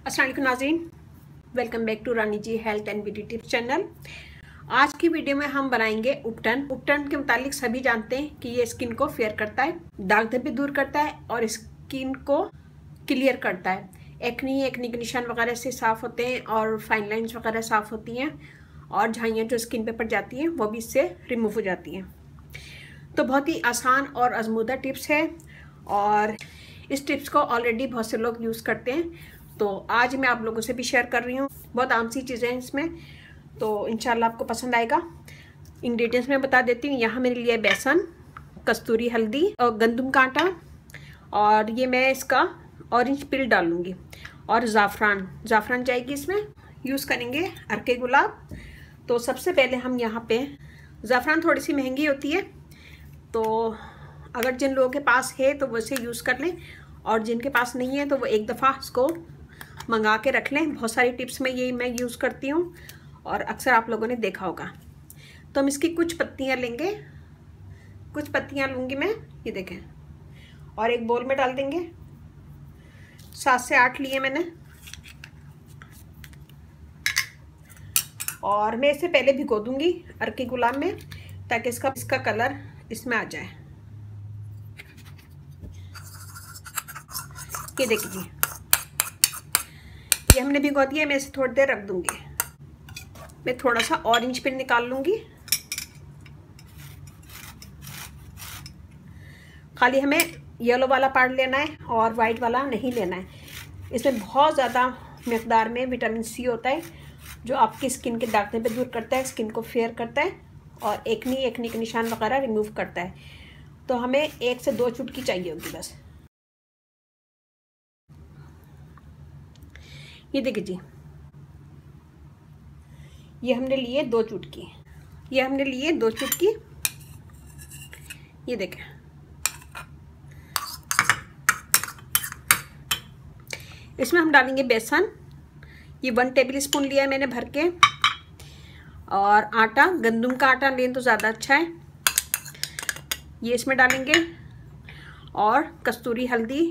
अस्सलाम वालेकुम नाज़रीन, welcome back to Rani ji health and beauty tips channel. आज की वीडियो में हम बनाएंगे उपटन। उपटन के मुतालिक सभी जानते हैं कि ये स्किन को फेयर करता है, दाग धब्बे दूर करता है और स्किन को क्लियर करता है। एक्नी के निशान वगैरह से साफ़ होते हैं और फाइन लाइन्स वगैरह साफ़ होती हैं और झाइयाँ जो स्किन पे पड़ जाती हैं वो भी इससे रिमूव हो जाती हैं। तो बहुत ही आसान और आजमूदा टिप्स है और इस टिप्स को ऑलरेडी बहुत से लोग यूज़ करते हैं, तो आज मैं आप लोगों से भी शेयर कर रही हूँ। बहुत आम सी चीज़ें हैं इसमें, तो इंशाल्लाह आपको पसंद आएगा। इंग्रेडिएंट्स मैं बता देती हूँ। यहाँ मेरे लिए बेसन, कस्तूरी हल्दी और गंदम का आटा, और ये मैं इसका ऑरेंज पिल डालूँगी और ज़ाफ़रान जाएगी इसमें। यूज़ करेंगे अर्के गुलाब। तो सबसे पहले हम यहाँ पे, ज़ाफ़रान थोड़ी सी महंगी होती है, तो अगर जिन लोगों के पास है तो वैसे यूज़ कर लें, और जिनके पास नहीं है तो वो एक दफ़ा इसको मंगा के रख लें। बहुत सारी टिप्स में यही मैं यूज़ करती हूँ और अक्सर आप लोगों ने देखा होगा। तो हम इसकी कुछ पत्तियाँ लेंगे, कुछ पत्तियाँ लूँगी मैं, ये देखें, और एक बोल में डाल देंगे। 7 से 8 लिए मैंने, और मैं इसे पहले भिगो दूँगी अर्के गुलाब में ताकि इसका कलर इसमें आ जाए। ये देखिए, ये हमने भिगो दिया। मैं इसे थोड़ी देर रख दूँगी। मैं थोड़ा सा ऑरेंज पिल निकाल लूँगी। खाली हमें येलो वाला पार्ट लेना है और वाइट वाला नहीं लेना है। इसमें बहुत ज़्यादा मकदार में विटामिन सी होता है जो आपकी स्किन के दाग धब्बे दूर करता है, स्किन को फेयर करता है और एक्नी के निशान वगैरह रिमूव करता है। तो हमें 1 से 2 चुटकी चाहिए होगी बस। ये देखिए जी, ये हमने लिए 2 चुटकी, ये हमने लिए 2 चुटकी। ये देखें, इसमें हम डालेंगे बेसन। ये 1 टेबल स्पून लिया है मैंने भर के, और आटा, गंदम का आटा लें तो ज़्यादा अच्छा है, ये इसमें डालेंगे। और कस्तूरी हल्दी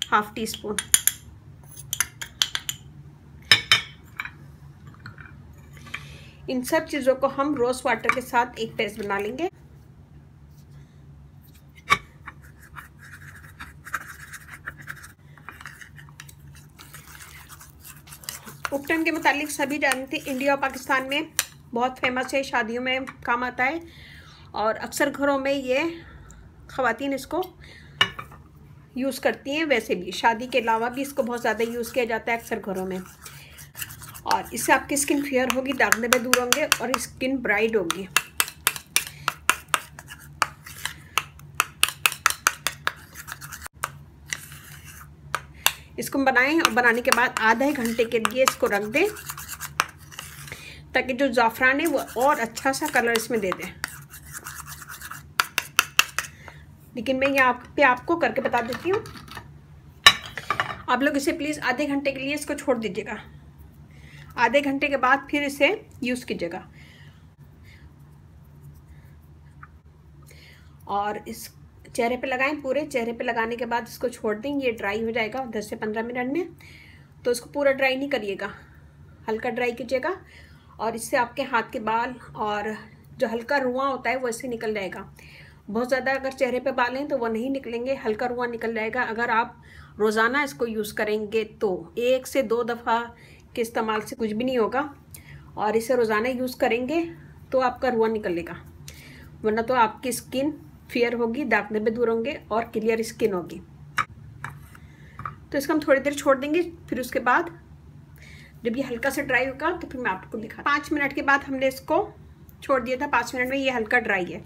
1/2 टीस्पून। इन सब चीज़ों को हम रोज़ वाटर के साथ एक पेस्ट बना लेंगे। उपटन के मुतालिक सभी जानते हैं, इंडिया और पाकिस्तान में बहुत फेमस है, शादियों में काम आता है और अक्सर घरों में ये ख़वातीन इसको यूज़ करती हैं। वैसे भी शादी के अलावा भी इसको बहुत ज़्यादा यूज़ किया जाता है अक्सर घरों में, और इससे आपकी स्किन फेयर होगी, दाग धब्बे दूर होंगे और स्किन ब्राइट होगी। इसको बनाएं और बनाने के बाद आधे घंटे के लिए इसको रख दें ताकि जो ज़ाफ़रान है वो और अच्छा सा कलर इसमें दे दें। लेकिन मैं यहाँ पे आपको करके बता देती हूँ। आप लोग इसे प्लीज़ आधे घंटे के लिए इसको छोड़ दीजिएगा। आधे घंटे के बाद फिर इसे यूज़ कीजिएगा, और इस चेहरे पे लगाएं। पूरे चेहरे पे लगाने के बाद इसको छोड़ दें, ये ड्राई हो जाएगा 10 से 15 मिनट में। तो इसको पूरा ड्राई नहीं करिएगा, हल्का ड्राई कीजिएगा, और इससे आपके हाथ के बाल और जो हल्का रुआं होता है वो इससे निकल जाएगा। बहुत ज़्यादा अगर चेहरे पे बाल हैं तो वो नहीं निकलेंगे, हल्का रुआं निकल जाएगा। अगर आप रोज़ाना इसको यूज़ करेंगे तो 1 से 2 दफ़ा के इस्तेमाल से कुछ भी नहीं होगा, और इसे रोज़ाना यूज़ करेंगे तो आपका रुआं निकलेगा, वरना तो आपकी स्किन फेयर होगी, दाग धब्बे दूर होंगे और क्लियर स्किन होगी। तो इसको हम थोड़ी देर छोड़ देंगे, फिर उसके बाद जब ये हल्का सा ड्राई होगा तो फिर मैं आपको दिखा। 5 मिनट के बाद हमने इसको छोड़ दिया था। 5 मिनट में ये हल्का ड्राई है,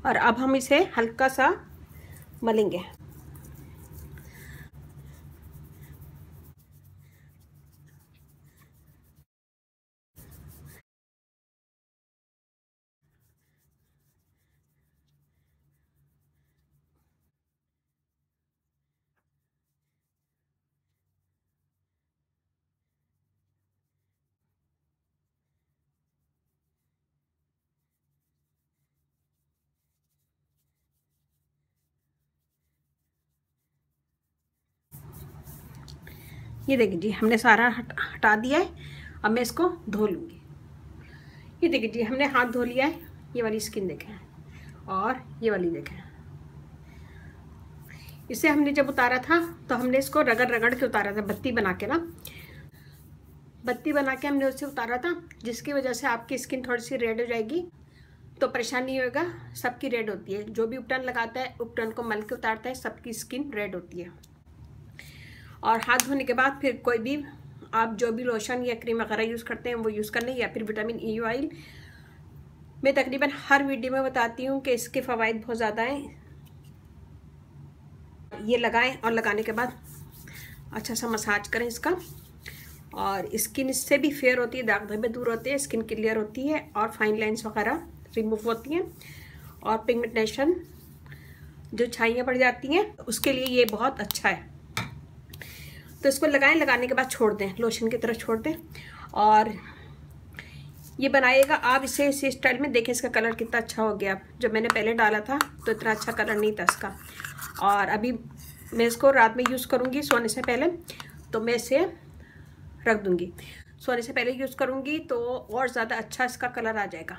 और अब हम इसे हल्का सा मलेंगे। ये देखिए जी, हमने सारा हटा दिया है। अब मैं इसको धो लूँगी। ये देखिए जी, हमने हाथ धो लिया है। ये वाली स्किन देखें और ये वाली देखें। इसे हमने जब उतारा था तो हमने इसको रगड़ रगड़ के उतारा था, बत्ती बना के ना, बत्ती बना के हमने उसे उतारा था, जिसकी वजह से आपकी स्किन थोड़ी सी रेड हो जाएगी। तो परेशानी नहीं होगा, सबकी रेड होती है। जो भी उपटन लगाता है, उपटन को मल के उतारता है, सबकी स्किन रेड होती है। और हाथ धोने के बाद फिर कोई भी आप जो भी लोशन या क्रीम वगैरह यूज़ करते हैं वो यूज़ कर लें, या फिर विटामिन ई ऑयल। मैं तकरीबन हर वीडियो में बताती हूँ कि इसके फ़वाइद बहुत ज़्यादा हैं। ये लगाएं और लगाने के बाद अच्छा सा मसाज करें इसका, और स्किन इससे भी फेयर होती है, दाग धब्बे दूर होते हैं, स्किन क्लियर होती है और फाइन लाइंस वगैरह रिमूव होती हैं, और पिगमेंटेशन जो छाइयाँ पड़ जाती हैं उसके लिए ये बहुत अच्छा है। तो इसको लगाएं, लगाने के बाद छोड़ दें, लोशन की तरह छोड़ दें। और ये बनाइएगा आप इसे इसी स्टाइल में। देखें इसका कलर कितना अच्छा हो गया। जब मैंने पहले डाला था तो इतना अच्छा कलर नहीं था इसका। और अभी मैं इसको रात में यूज़ करूँगी सोने से पहले, तो मैं इसे रख दूँगी। सोने से पहले यूज़ करूँगी तो और ज़्यादा अच्छा इसका कलर आ जाएगा।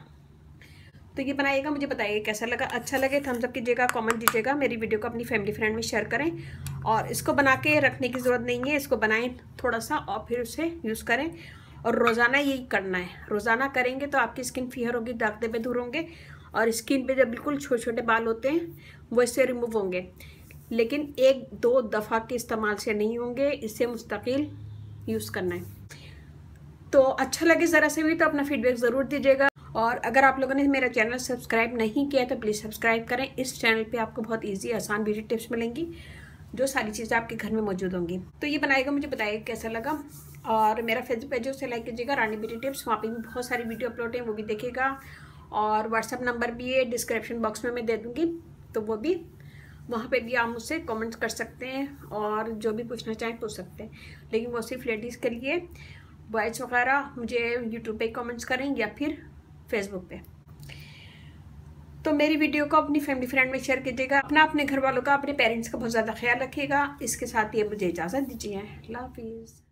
तो ये बनाइएगा, मुझे बताइए कैसा लगा। अच्छा लगे थम्स अप कीजिएगा, कमेंट दीजिएगा, मेरी वीडियो को अपनी फैमिली फ्रेंड में शेयर करें। और इसको बना के रखने की ज़रूरत नहीं है, इसको बनाएं थोड़ा सा और फिर उसे यूज़ करें। और रोज़ाना यही करना है, रोज़ाना करेंगे तो आपकी स्किन फेयर होगी, दाग धब्बे दूर होंगे, और स्किन पे जब बिल्कुल छोटे छोटे बाल होते हैं वो इससे रिमूव होंगे। लेकिन 1-2 दफ़ा के इस्तेमाल से नहीं होंगे, इससे मुस्तकिल यूज़ करना है। तो अच्छा लगे ज़रा से भी तो अपना फीडबैक ज़रूर दीजिएगा। और अगर आप लोगों ने मेरा चैनल सब्सक्राइब नहीं किया तो प्लीज़ सब्सक्राइब करें। इस चैनल पे आपको बहुत इजी आसान ब्यूटी टिप्स मिलेंगी, जो सारी चीज़ें आपके घर में मौजूद होंगी। तो ये बनाएगा, मुझे बताइए कैसा लगा। और मेरा फेसबुक पेज उसे लाइक कीजिएगा, रानी ब्यूटी टिप्स, वहाँ पे भी बहुत सारी वीडियो अपलोड है, वो भी देखिएगा। और व्हाट्सअप नंबर भी है, डिस्क्रिप्शन बॉक्स में मैं दे दूँगी, तो वो भी वहाँ पे भी आप मुझसे कमेंट कर सकते हैं और जो भी पूछना चाहें पूछ सकते हैं। लेकिन वो सिर्फ लेडीज़ के लिए, बॉयज़ वगैरह मुझे यूट्यूब पे कमेंट्स करें या फिर फेसबुक पे। तो मेरी वीडियो को अपनी फैमिली फ्रेंड में शेयर कीजिएगा। अपने घर वालों का, अपने पेरेंट्स का बहुत ज़्यादा ख्याल रखिएगा। इसके साथ ये मुझे इजाज़त दीजिए। अल्लाह हाफिज़।